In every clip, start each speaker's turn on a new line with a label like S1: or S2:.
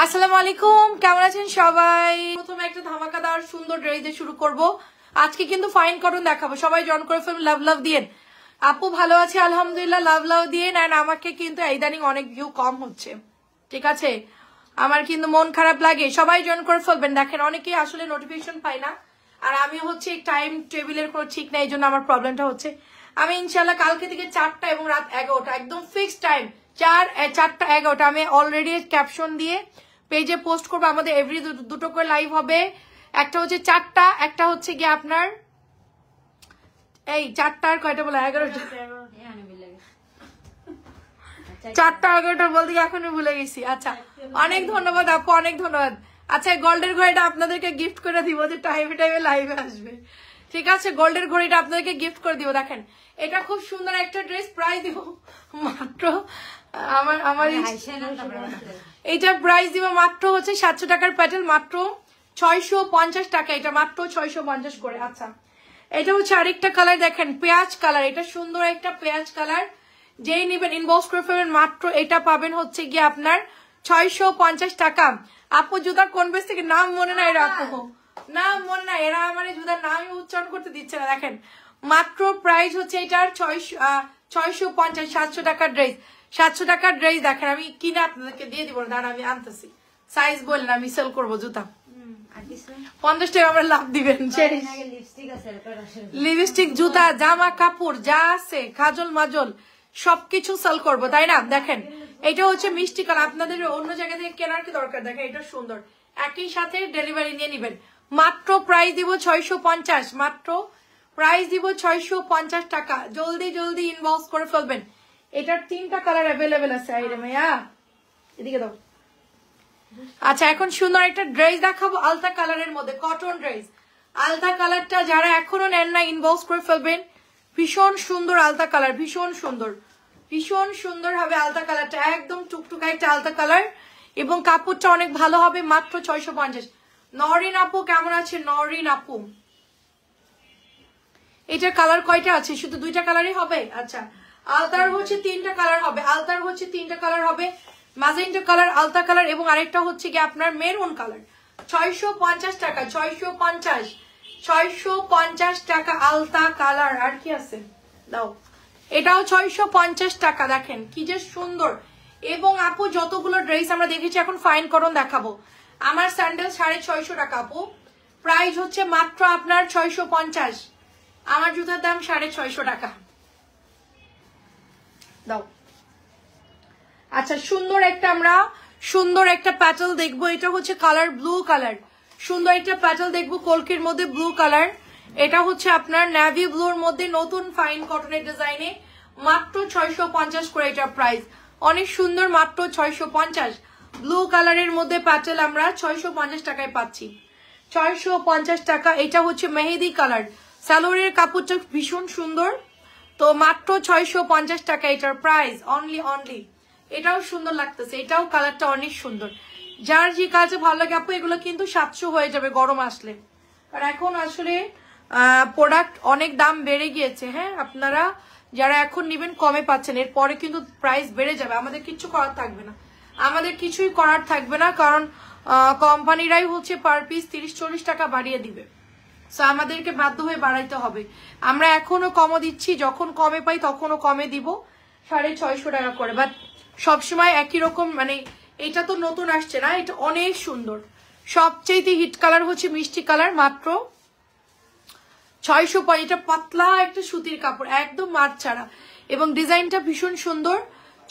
S1: আসসালামু আলাইকুম, কেমন আছেন সবাই? প্রথমে একটা ধামাকাদার সুন্দর ড্রেস দিয়ে শুরু করব। আজকে কিন্তু ফাইন কটন দেখাবো, সবাই জয়েন করে ফেলুন। লাভ লাভ দিয়েন। আপু ভালো আছে আলহামদুলিল্লাহ, লাভ লাভ দিয়ে নেন। আমাকে কিন্তু ইদানিং অনেক ভিউ কম হচ্ছে, ঠিক আছে? আমার কিন্তু মন খারাপ লাগে। সবাই জয়েন করে ফেলবেন। দেখেন অনেকেই আসলে নোটিফিকেশন পাই না, আর আমি হচ্ছে টাইম টেবিলের কোনো ঠিক নাই, এই জন্য আমার প্রবলেমটা হচ্ছে। আমি ইনশাল্লাহ কালকে থেকে 4টা এবং রাত 11টা একদম ফিক্সড টাইম, 4টা 11টা আমি অলরেডি ক্যাপশন দিয়ে পেজে পোস্ট করবো। আমাদের এভরি দুটো করে লাইভ হবে। একটা হচ্ছে 4টা, একটা হচ্ছে গিয়ে আপনার এই 4টা আর কয়টা বলে 11টা, 4টা 11টা বলতে এখনই ভুলে গেছি। আচ্ছা, অনেক ধন্যবাদ আপু, অনেক ধন্যবাদ। আচ্ছা, গোল্ডের ঘড়িটা আপনাদেরকে গিফট করে দিব, যে টাইমে টাইমে লাইভে আসবে, ঠিক আছে? গোল্ডের ঘড়িটা আপনাদেরকে গিফট করে দিব। দেখেন এটা খুব সুন্দর একটা ড্রেস, প্রাইস দিব মাত্র আমার এইটা প্রাইস দিব মাত্র হচ্ছে 700 টাকার প্যাটেল, মাত্র 650 টাকা। এটা মাত্র 650 করে। আচ্ছা, এটা হচ্ছে আরেকটা কালার, দেখেন পেঁয়াজ কালার। এটা সুন্দর একটা পেঁয়াজ কালার, যেই নিবেন ইনবক্স করে ফেলবেন। মাত্র এটা পাবেন হচ্ছে গিয়ে আপনার 650 টাকা। আপু জুতার কোন বেশ থেকে নাম মনে নাই, এরা আপু নাম মনে নাই, এরা আমার জুতার নামই উচ্চারণ করতে দিচ্ছে না। দেখেন মাত্র প্রাইস হচ্ছে এটার 650, 700 টাকার ড্রেস, 700 টাকার ড্রেস। দেখেন আমি কিনে আপনাদেরকে দিয়ে দিব, দাঁড়া আমি আনতেছি। সাইজ বললেন, আমি সেল করবো জুতা 50 টাকা আমরা লাভ দিবেন। লিপস্টিক, জুতা, জামা কাপড় যা আছে, কাজল মাজল সবকিছু সেল করবো, তাই না? দেখেন এটা হচ্ছে মিষ্টি কালার, আপনাদের অন্য জায়গা থেকে কেনার কি দরকার? দেখেন এটা সুন্দর, একই সাথে ডেলিভারি নিয়ে নিবেন। মাত্র প্রাইস দিব 650, মাত্র প্রাইস দিব 650 টাকা। জলদি জলদি ইনবক্স করে ফেলবেন। এটার 3টা কালার অ্যাভেলেবেল আছে। আইরে মাইয়া এদিকে দাও। আচ্ছা, এখন সুন্দর একটা ড্রেস দেখাবো আলতা কালারের মধ্যে, কটন ড্রেস। আলতা কালারটা যারা এখনো নেন না ইনবক্স করে ফেলবেন। ভীষণ সুন্দর আলতা কালার, ভীষণ সুন্দর, ভীষণ সুন্দর হবে আলতা কালারটা, একদম টুকটুকা একটা আলতা কালার, এবং কাপড়টা অনেক ভালো হবে। মাত্র 650। নরিন আপু কেমন আছে? নরিন আপু, এটার কালার কয়টা আছে? শুধু 2টা কালারই হবে? আচ্ছা, আলতার হচ্ছে 3টা কালার হবে, আলতার হচ্ছে 3টা কালার হবে, ম্যাজেন্টা কালার, আলতা কালার, এবং আরেকটা হচ্ছে কি আপনার মেরুন কালার। 650 টাকা, 650 টাকা আলতা কালার। আর কি আছে দাও, এটাও 650 টাকা। দেখেন কি যে সুন্দর। এবং আপু যতগুলো ড্রেস আমরা দেখেছি, এখন ফাইন কটন দেখাবো। আমার স্যান্ডেল 650 টাকা আপু, প্রাইস হচ্ছে মাত্র আপনার 650। আমার জুতার দাম 650 টাকা। দাও। আচ্ছা, সুন্দর একটা প্যাটেল দেখবো। এটা হচ্ছে কালার ব্লু কালার, সুন্দর একটা প্যাটেল দেখবো কলকির মধ্যে ব্লু কালার। এটা হচ্ছে আপনার নেভি ব্লুর মধ্যে নতুন ফাইন কটনের ডিজাইনে, মাত্র 650 করে এটা প্রাইস। অনেক সুন্দর, মাত্র 650। ব্লু কালারের মধ্যে প্যাটেল আমরা 650 টাকায় পাচ্ছি, 650 টাকা। এটা হচ্ছে মেহেদি কালার, সালোয়ারের কাপড়টা ভীষণ সুন্দর, তো মাত্র 650 টাকা এটার প্রাইস। অনলি এটাও সুন্দর লাগতেছে, এটাও কালারটা অনেক সুন্দর। যার যে কাজে ভালো লাগে আপু, এগুলো কিন্তু 700 হয়ে যাবে গরম আসলে, আর এখন আসলে প্রোডাক্ট অনেক দাম বেড়ে গিয়েছে। হ্যাঁ, আপনারা যারা এখন নিবেন কমে পাচ্ছেন, এরপরে কিন্তু প্রাইস বেড়ে যাবে। আমাদের কিছু করার থাকবে না, আমাদের কিছুই করার থাকবে না, কারণ কোম্পানিরাই হচ্ছে পার পিস 30-40 টাকা বাড়িয়ে দিবে। সো আমাদেরকে বাধ্য হয়ে বাড়াইতে হবে। আমরা এখনো কমও দিচ্ছি, যখন কমে পাই তখনও কমে দিব 650 টাকা করে। বাট সবসময় একই রকম, মানে এটা তো নতুন আসছে না, এটা অনেক সুন্দর। সবচেয়ে হিট কালার হচ্ছে মিষ্টি কালার, মাত্র 650। এটা পাতলা একটা সুতির কাপড়, একদম মার ছাড়া, এবং ডিজাইনটা ভীষণ সুন্দর।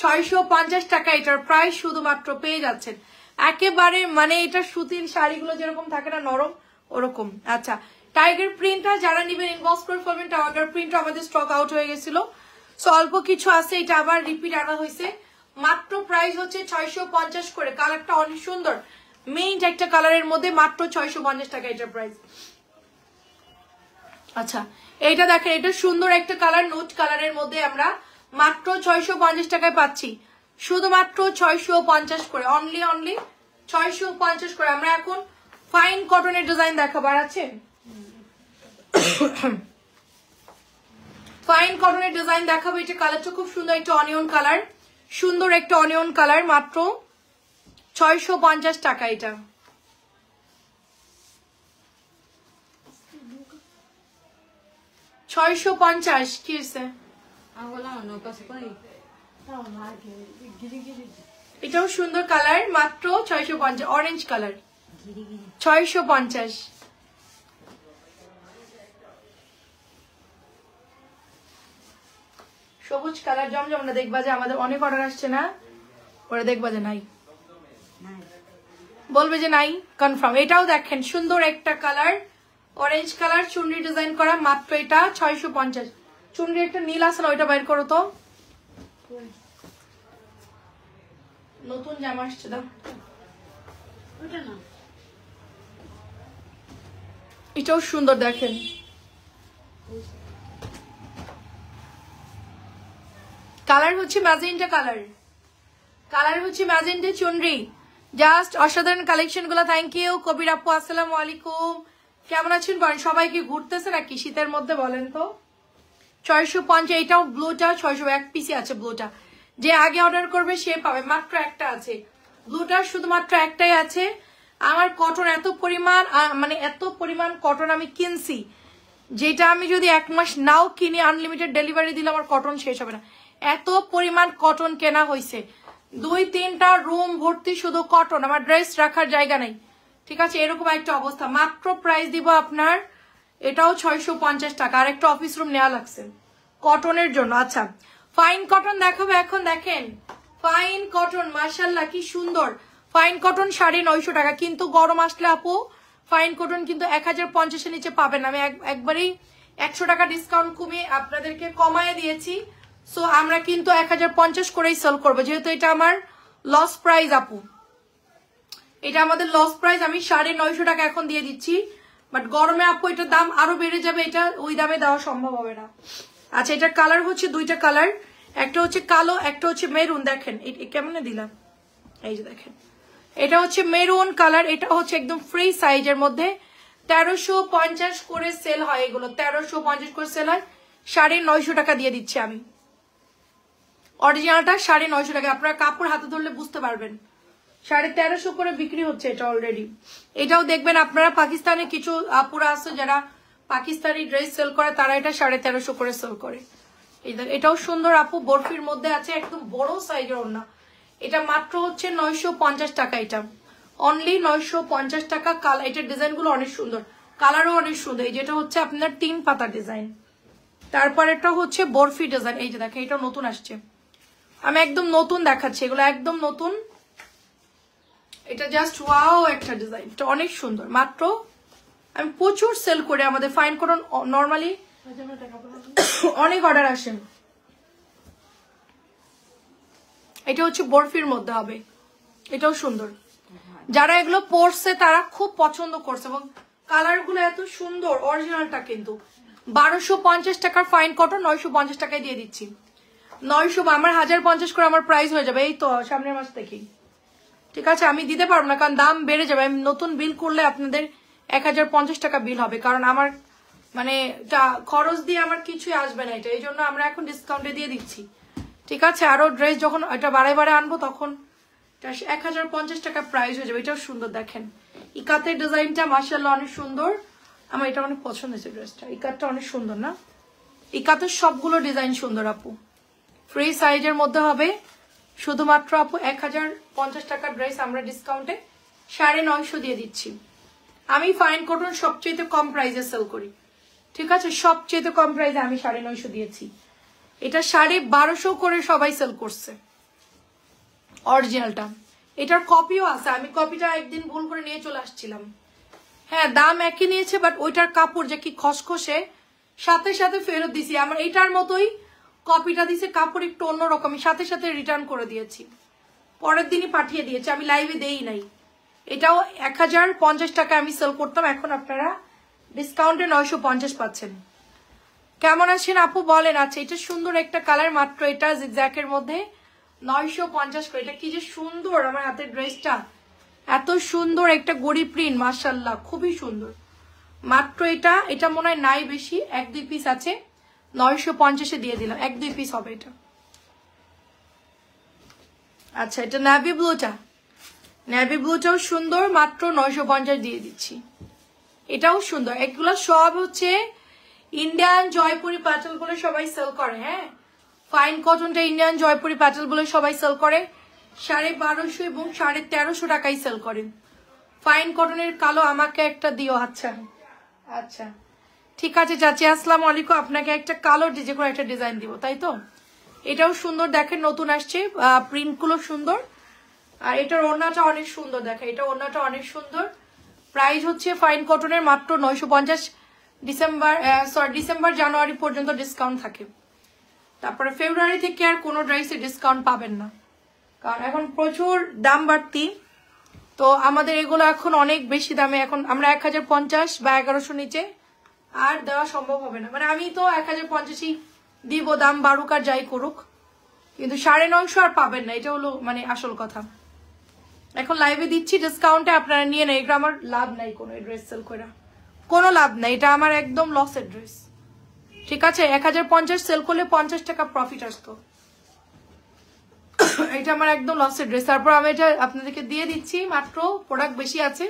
S1: 650 টাকা এটার প্রাইস, শুধুমাত্র পেয়ে যাচ্ছেন একেবারে, মানে এটা সুতির শাড়িগুলো যেরকম থাকে না নরম, ওরকম। আচ্ছা, টাইগার প্রিন্টটা যারা নিবেন ইনবক্স করে ফেলবেন। টাইগার প্রিন্টটা আমাদের স্টক আউট হয়ে গেছিল, সো অল্প কিছু আছে, এটা আবার রিপিট আনা হয়েছে। মাত্র প্রাইস হচ্ছে 650 করে। কালারটা অনেক সুন্দর, মেইন একটা কালারের মধ্যে, মাত্র 650 টাকা এটার প্রাইস। আচ্ছা, এইটা দেখেন, এটা সুন্দর একটা কালার, নোট কালারের মধ্যে আমরা মাত্র 650 টাকায় পাচ্ছি, শুধুমাত্র 650 করে। অনলি 650 করে। আমরা এখন ফাইন কটনের ডিজাইন দেখাবো। আর আছে ফাইন কটনের ডিজাইন দেখাবো। এটা কালারটা খুব সুন্দর, একটা অনিয়ন কালার, সুন্দর একটা অনিয়ন কালার, মাত্র 650 টাকা এটা। $650 কি আছে? এটাও সুন্দর কালার, মাত্র 650। Orange colour 650। সবুজ কালার জমজম না, দেখবা যে আমাদের অনেক অর্ডার আসছে না, ওরা দেখবা যে নাই, বলবে যে নাই, কনফার্ম। এটাও দেখেন সুন্দর একটা কালার, অরেঞ্জ কালার, চুনরি ডিজাইন করা, মাত্র এটা 650। চুনরি একটা নীল আছে না, ওইটা বাইর করো তো, নতুন জামা আসছে দাও। এটাও সুন্দর দেখেন, কালার হচ্ছে ম্যাজেন্টা কালার, কালার হচ্ছে ম্যাজেন্টা চুনরি, জাস্ট অসাধারণ কালেকশন গুলো। থ্যাংক ইউ কবির আপু, আসসালামু আলাইকুম, কেমন আছেন বলেন? সবাই কি ঘুরতেছে নাকি শীতের মধ্যে বলেন তো? 650। এটাও ব্লুটা 600, এক পিসি আছে ব্লুটা, যে আগে অর্ডার করবে সে পাবে, মাত্র একটা আছে ব্লুটা, শুধুমাত্র একটাই আছে। আমার কটন এত পরিমাণ, মানে এত পরিমাণ কটন আমি কিনছি, যেটা আমি যদি 1 মাস নাও কিনি, আনলিমিটেড ডেলিভারি দিলে আমার কটন শেষ হবে না, এত পরিমাণ কটন কেনা হয়েছে। 2-3টা রুম ভর্তি শুধু কটন, আমার ড্রেস রাখার জায়গা নেই, ঠিক আছে, এরকম একটা অবস্থা। মাত্র প্রাইস দিব আপনার, এটাও 650 টাকা। আর একটা অফিস রুম নেওয়া লাগছে কটনের জন্য। আচ্ছা, ফাইন কটন দেখাবো এখন, দেখেন ফাইন কটন, মাশাআল্লাহ কি সুন্দর ফাইন কটন, 950 টাকা। কিন্তু গরম আসলে আপু ফাইন কটন কিন্তু 1050 এর নিচে পাবেন না, আমি একবারেই 100 টাকা ডিসকাউন্ট কমিয়ে আপনাদেরকে কমায় দিয়েছি। সো আমরা কিন্তু 1050 করেই সেল করবো, যেহেতু এটা আমার লস প্রাইস আপু, এটা আমাদের লস প্রাইস, আমি 950 টাকা এখন দিয়ে দিচ্ছি, বাট গরমে আপু এটার দাম আরো বেড়ে যাবে, এটা ওই দামে দেওয়া সম্ভব হবে না। আচ্ছা, এটার কালার হচ্ছে 2টা কালার, একটা হচ্ছে কালো, একটা হচ্ছে মেরুন। দেখেন কেমন দিলাম, এই যে দেখেন, এটা হচ্ছে মেরুন কালার, এটা হচ্ছে একদম ফ্রি সাইজের মধ্যে, 1350 করে সেল হয় এগুলো, 1350 করে সেল হয়, 950 টাকা দিয়ে দিচ্ছি আমি। অরিজিনালটা 950 টাকা, আপনারা কাপড় হাতে ধরলে বুঝতে পারবেন, 1350 করে বিক্রি হচ্ছে এটা অলরেডি। এটাও দেখবেন আপনারা, পাকিস্তানে কিছু আপুরা আছে যারা পাকিস্তানি ড্রেস সেল করে, তারা এটা 1350 করে সেল করে। এটাও সুন্দর আপু, বরফির মধ্যে আছে, একদম বড় সাইজের ওড়না, এটা মাত্র হচ্ছে 950 টাকা, এটা অনলি 950 টাকা। কালার, এটার ডিজাইন গুলো অনেক সুন্দর, কালারও অনেক সুন্দর। এই যেটা হচ্ছে আপনার 3 পাতা ডিজাইন, তারপর এটা হচ্ছে বরফি ডিজাইন, এই যে দেখেন এটা নতুন আসছে, আমি একদম নতুন দেখাচ্ছি, এগুলো একদম নতুন। এটা জাস্ট ওয়াও একটা ডিজাইন, এটা অনেক সুন্দর, মাত্র আমি প্রচুর সেল করে, আমাদের ফাইন কটন নর্মালি অনেক অর্ডার আসেন। এটা হচ্ছে বরফির মধ্যে হবে, এটাও সুন্দর, যারা এগুলো পরছে তারা খুব পছন্দ করছে, এবং কালার গুলো এত সুন্দর। অরিজিনালটা কিন্তু 1250 টাকার ফাইন কটন 950 টাকায় দিয়ে দিচ্ছি। 900, আমার 1050 করে আমার প্রাইস হয়ে যাবে এই তো সামনের মাস থেকেই, ঠিক আছে, আমি দিতে পারবো না, কারণ দাম বেড়ে যাবে। আমি নতুন বিল করলে আপনাদের 1050 টাকা বিল হবে, কারণ আমার মানে খরচ দিয়ে আমার কিছুই আসবে না এটা, এই জন্য আমরা এখন ডিসকাউন্টে দিয়ে দিচ্ছি, ঠিক আছে। আরো ড্রেস যখন এটা বারে বারে আনবো তখন 1050 টাকা প্রাইস হয়ে যাবে। এটাও সুন্দর, দেখেন ইকাতের ডিজাইনটা মাশাআল্লাহ অনেক সুন্দর, আমার এটা অনেক পছন্দ হয়েছে ড্রেসটা, ইকাতটা অনেক সুন্দর না, ইকাতের সবগুলো ডিজাইন সুন্দর আপু, ফ্রি সাইজের মধ্যে হবে, শুধুমাত্র আপু 1050 টাকার ড্রেস আমরা ডিসকাউন্টে 950 দিয়ে দিচ্ছি। আমি ফাইন কটন সবচেয়ে কম প্রাইসে সেল করি, ঠিক আছে, সবচেয়ে কম প্রাইসে আমি 950 দিয়েছি, এটা 1250 করে সবাই সেল করছে অরিজিনালটা। এটার কপিও আছে, আমি কপিটা একদিন ভুল করে নিয়ে চলে আসছিলাম, হ্যাঁ দাম একই নিয়েছে, বাট ওইটার কাপড় যে কি খসখসে, সাথে সাথে ফেরত দিছি। আমার এইটার মতোই কপিটা দিছে, কাপড় একটু অন্যরকম, সাথে সাথে রিটার্ন করে দিয়েছি, পরের দিনই পাঠিয়ে দিয়েছি, আমি লাইভে দেই নাই। এটাও 1050 টাকা আমি সেল করতাম, এখন আপনারা ডিসকাউন্টে 950 পাচ্ছেন। কেমন আছেন আপু বলেন? আচ্ছা, এটা সুন্দর একটা কালার, মাত্র এটা জিগজ্যাকের মধ্যে 950 করে। এটা কি যে সুন্দর, আমার হাতের ড্রেসটা এত সুন্দর, একটা গড়ি প্রিন্ট, মাশাআল্লাহ খুবই সুন্দর। মাত্র এটা মনে হয় নাই বেশি, 1-2 পিস আছে, 950-এ দিয়ে দিলাম, 1-2 পিস হবে এটা। আচ্ছা, এটা নেভি ব্লুটা, নেভি ব্লুটাও সুন্দর, মাত্র 950 দিয়ে দিচ্ছি। এটাও সুন্দর। এগুলো সব হচ্ছে ইন্ডিয়ান জয়পুরি প্যাটেল বলে সবাই সেল করে। হ্যাঁ, ফাইন কটনটা ইন্ডিয়ান জয়পুরি প্যাটেল বলে সবাই সেল করে 1250 এবং 1350 টাকায় সেল করে। ফাইন কটনের কালো আমাকে একটা দিও। আচ্ছা আচ্ছা ঠিক আছে চাচি, আসসালামু আলাইকুম। আপনাকে একটা কালো যে কোনো একটা ডিজাইন দিব, তাই তো? এটাও সুন্দর, দেখেন নতুন আসছে, প্রিন্টগুলো সুন্দর। আর এটার ওড়নাটা অনেক সুন্দর, দেখেন এটা ওড়নাটা অনেক সুন্দর। প্রাইস হচ্ছে ফাইন কটনের মাত্র 950। ডিসেম্বর জানুয়ারি পর্যন্ত ডিসকাউন্ট থাকে, তারপরে ফেব্রুয়ারি থেকে আর কোনো ড্রেসে ডিসকাউন্ট পাবেন না, কারণ এখন প্রচুর দাম বাড়তি। তো আমাদের এগুলো এখন অনেক বেশি দামে, এখন আমরা 1050 বা 1100 নিচে আর দেওয়া সম্ভব হবে না। মানে আমি তো 1050ই দিব, দাম বাড়ুক আর যাই করুক, কিন্তু 950 আর পাবেন না, এটা হলো মানে আসল কথা। এখন লাইভে দিচ্ছি ডিসকাউন্টে, আপনারা নিয়ে নেন। এটা আমার লাভ নাই কোনো ড্রেস সেল করে, কোনো লাভ নাই, এটা আমার একদম লসের ড্রেস। ঠিক আছে, 1050 সেল করলে 50 টাকা প্রফিট আসতো, এটা আমার একদম লসের ড্রেস। তারপর আমি এটা আপনাদেরকে দিয়ে দিচ্ছি, মাত্র প্রোডাক্ট বেশি আছে,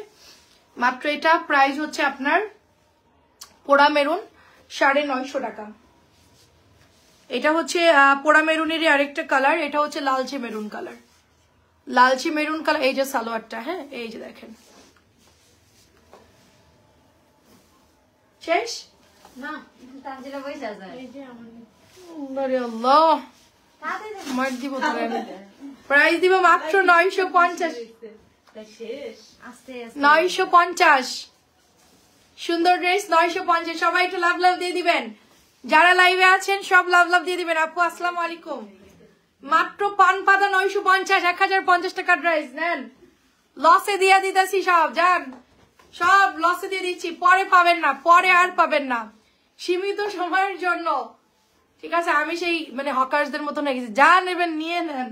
S1: মাত্র এটা প্রাইস হচ্ছে আপনার পোড়া মেরুন 950 টাকা। এটা হচ্ছে পোড়া মেরুনেরই আরেকটা কালার, এটা হচ্ছে লালচে মেরুন কালার, লালচে মেরুন কালার। এই যে সালোয়ারটা, হ্যাঁ এই যে দেখেন, শেষ
S2: না তানজিলা বইসা যায়। এই যে
S1: আল্লাহ মার দিব তোরে, প্রাইস দিব মাত্র 950।
S2: শেষ আস্তে আস্তে
S1: 950 সুন্দর ড্রেস 950। সবাই একটু লাভ লাভ দিয়ে দিবেন, যারা লাইভে আছেন সব লাভ লাভ দিয়ে দিবেন। আপু আসসালামু আলাইকুম। মাত্র পান পাতা 950, 1050 টাকা ড্রেস নেন, লসে দিয়ে দিতেছি সব, যান সব লসে দিয়ে দিচ্ছি, পরে পাবেন না, পরে আর পাবেন না, সীমিত সময়ের জন্য। ঠিক আছে, আমি সেই মানে হকার্সদের মতো নাকি, যা নেবেন নিয়ে নেন,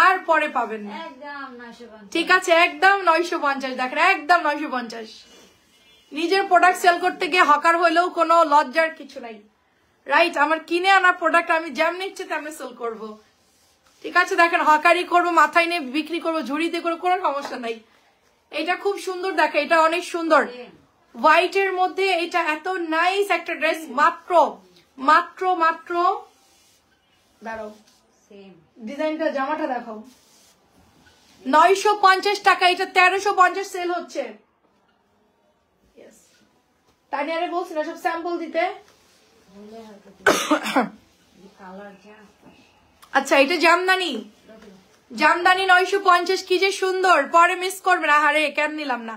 S1: আর পরে পাবেন না।
S2: একদম 950।
S1: ঠিক আছে, একদম 950। দেখেন একদম 950। নিজের প্রোডাক্ট সেল করতে গিয়ে হকার হইলেও কোনো লজ্জার কিছু নাই, রাইট? আমার কিনে আনা প্রোডাক্ট আমি যেমনি ইচ্ছে তেমনি সেল করব। ঠিক আছে, দেখেন হকারি করবো, মাথায় নিয়ে বিক্রি করবো, ঝুড়িতে করে, কোনো সমস্যা নাই। এটা খুব সুন্দর, দেখে এটা অনেক সুন্দর, হোয়াইটের মধ্যে এটা এত নাইস একটা ড্রেস। মাত্র মাত্র মাত্র দাঁড়াও, ডিজাইনটা জামাটা দেখাও, 950 টাকা। এটা 1350 সেল হচ্ছে। তানিয়ারে বলছি না সব স্যাম্পল দিতে। আচ্ছা, এটা জামদানি, জামদানি 950, কি যে সুন্দর, পরে মিস করবে না। হারে কেন নিলাম না,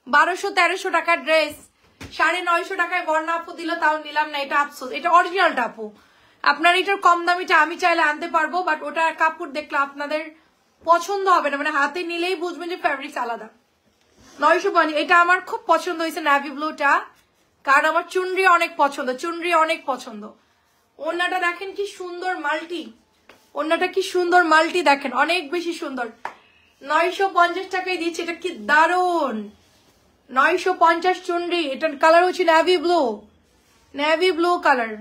S1: 1200-1300 টাকার ড্রেস 950 টাকায় বর্ণা আপু দিল, তাও নিলাম না, এটা আফসোস। এটা অরিজিনালটা আপু, আপনার এটার কম দামিটা আমি চাইলে আনতে পারবো, বাট ওটা কাপড় দেখলে আপনাদের পছন্দ হবে না, মানে হাতে নিলেই বুঝবেন যে ফ্যাব্রিক্স আলাদা। 950, এটা আমার খুব পছন্দ হয়েছে নেভি ব্লুটা, কারণ আমার চুনরি অনেক পছন্দ, চুনরি অনেক পছন্দ। ওড়নাটা দেখেন কি সুন্দর মাল্টি, ওড়নাটা কি সুন্দর মাল্টি, দেখেন অনেক বেশি সুন্দর। 950 টাকায় দিচ্ছে, এটা কি দারুন। 950 চুনরি, এটার কালার হচ্ছে navy blue, navy blue colour.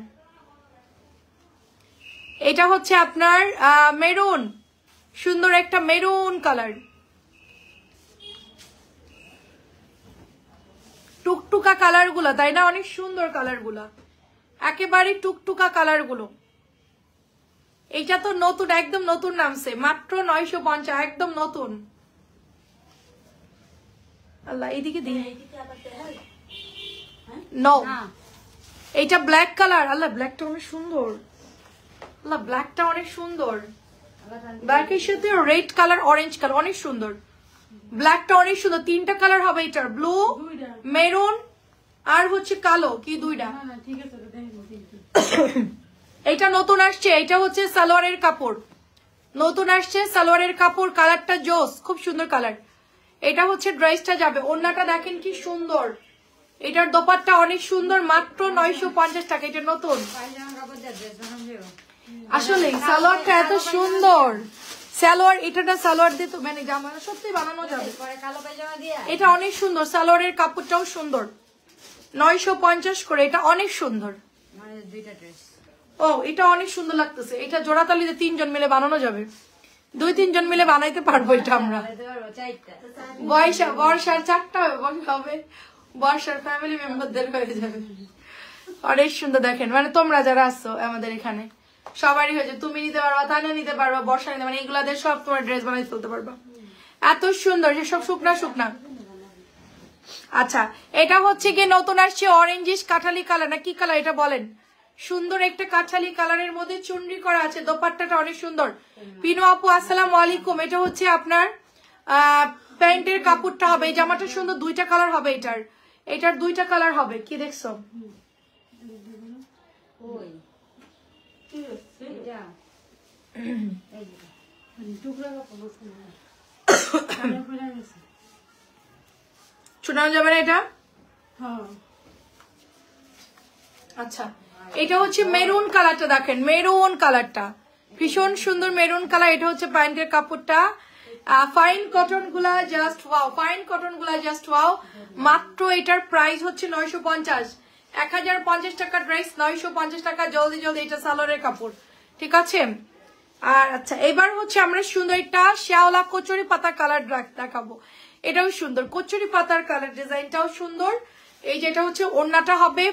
S1: এটা হচ্ছে আপনার মেরুন, সুন্দর একটা মেরুন কালার, টুকটুকা কালার গুলা, তাই না? অনেক সুন্দর কালার গুলা, একেবারে টুকটুকা কালার গুলো। এইটা তো নতুন, একদম নতুন নামছে, মাত্র 950, একদম নতুন। আল্লাহ এইদিকে দিন, নো এইটা ব্ল্যাক কালার। আল্লাহ ব্ল্যাকটা অনেক সুন্দর, আল্লাহ ব্ল্যাকটা অনেক সুন্দর, ব্ল্যাকের সাথে রেড কালার, অরেঞ্জ কালার, অনেক সুন্দর। ব্ল্যাকটা অনেক সুন্দর, 3টা কালার হবে এটার, ব্লু, মেরুন আর হচ্ছে কালো, কি 2টা। এটা নতুন আসছে, এটা হচ্ছে সালোয়ারের কাপড়, নতুন আসছে সালোয়ারের কাপড়, কালারটা জোস, খুব সুন্দর কালার। এটা হচ্ছে ড্রেসটা যাবে, ওড়নাটা দেখেন কি সুন্দর, এটার দোপাট্টা অনেক সুন্দর, মাত্র 950 টাকা। এটা নতুন, আসলে সালোয়ারটা এত সুন্দর, সালোয়ার এটা সালোয়ার দিয়ে তো মানে জামা সত্যি বানানো যাবে, এটা অনেক সুন্দর, সালোয়ারের কাপড়টাও সুন্দর, 950 করে, এটা অনেক সুন্দর। ও এটা অনেক সুন্দর লাগতেছে, এটা জোড়াতালিতে 3 জন মিলে বানানো যাবে। 2-3 জন মিলে বানাইতে পারবো এটা আমরা। বর্ষার 4টা হবে, বর্ষার ফ্যামিলি মেম্বারদের হয়ে যাবে। অনেক সুন্দর দেখেন, মানে তোমরা যারা আসছো আমাদের এখানে সবারই হয়েছে, তুমি নিতে পারবা, তানিয়া নিতে পারবা, বর্ষা নিতে, মানে এগুলাদের সব তোমার ড্রেস বানাই ফেলতে পারবা। এত সুন্দর, যে সব শুকনা শুকনা। আচ্ছা, এটা হচ্ছে কি নতুন আসছে অরেঞ্জিশ কাঠালি কালার, না কি কালার এটা বলেন? সুন্দর একটা কাঠালি কালারের মধ্যে চুনরি করা আছে, দোপাট্টাটা অনেক সুন্দর। পিনু আপু আসসালামু আলাইকুম। এটা হচ্ছে আপনার প্যান্টের কাপড়টা হবে, এই জামাটা সুন্দর, 2টা কালার হবে এটার, এটার 2টা কালার হবে। কি দেখছো? শোনানো যাবে না এটা? আচ্ছা, এটা হচ্ছে মেরুন কালারটা, দেখেন মেরুন কালারটা ভীষণ সুন্দর, মেরুন কালার। এটা হচ্ছে প্যান্টের কাপড়টা। ফাইন কটন গুলা জাস্ট ওয়াও, ফাইন কটন গুলা জাস্ট ওয়াও। মাত্র এটার প্রাইস হচ্ছে 950, 1050 টাকা ড্রেস, 950 টাকা। জলদি জলদি, এটা সালোয়ারের কাপড়, ঠিক আছে? আর আচ্ছা, এবার হচ্ছে আমরা সুন্দর একটা শ্যাওলা কচুরি পাতা কালার দেখাবো। এটাও সুন্দর, কচুরি পাতার কালার, ডিজাইনটাও সুন্দর। এই যেটা হচ্ছে ওড়নাটা হবে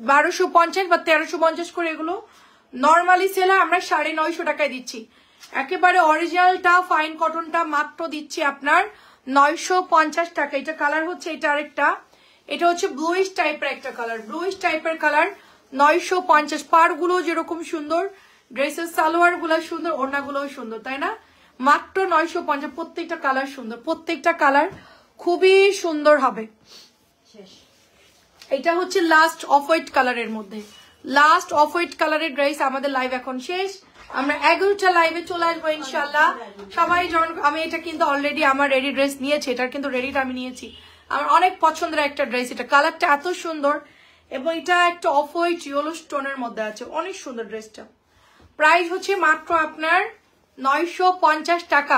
S1: 1250 বা 1350 করে, এগুলো নর্মালি সেল হয়, আমরা 950 টাকায় দিচ্ছি। একেবারে অরিজিনালটা ফাইন কটনটা মাত্র দিচ্ছি আপনার 950 টাকা। এটা কালার হচ্ছে এটা আরেকটা, এটা হচ্ছে ব্লুইশ টাইপের একটা কালার, ব্লুইশ টাইপের কালার, 950। পার গুলো যেরকম সুন্দর, ড্রেসের সালোয়ার গুলো সুন্দর, ওড়না গুলোও সুন্দর, তাই না? মাত্র 950। প্রত্যেকটা কালার সুন্দর, প্রত্যেকটা কালার খুবই সুন্দর হবে। এটা হচ্ছে লাস্ট অফ হোয়াইট কালারের মধ্যে, লাস্ট অফ হোয়াইট কালারের ড্রেস। আমাদের লাইভ এখন শেষ, আমরা 11টা লাইভে চলে আসবো ইনশাল্লাহ। সবাই যখন, আমি এটা কিন্তু অলরেডি আমার রেডি ড্রেস নিয়েছি, এটার কিন্তু রেডিটা আমি নিয়েছি, আমার অনেক পছন্দের একটা ড্রেস। এটা কালারটা এত সুন্দর, এবং এটা একটা অফ হোয়াইট ইয়েলো স্টোনের মধ্যে আছে, অনেক সুন্দর ড্রেসটা। প্রাইস হচ্ছে মাত্র আপনার 950 টাকা।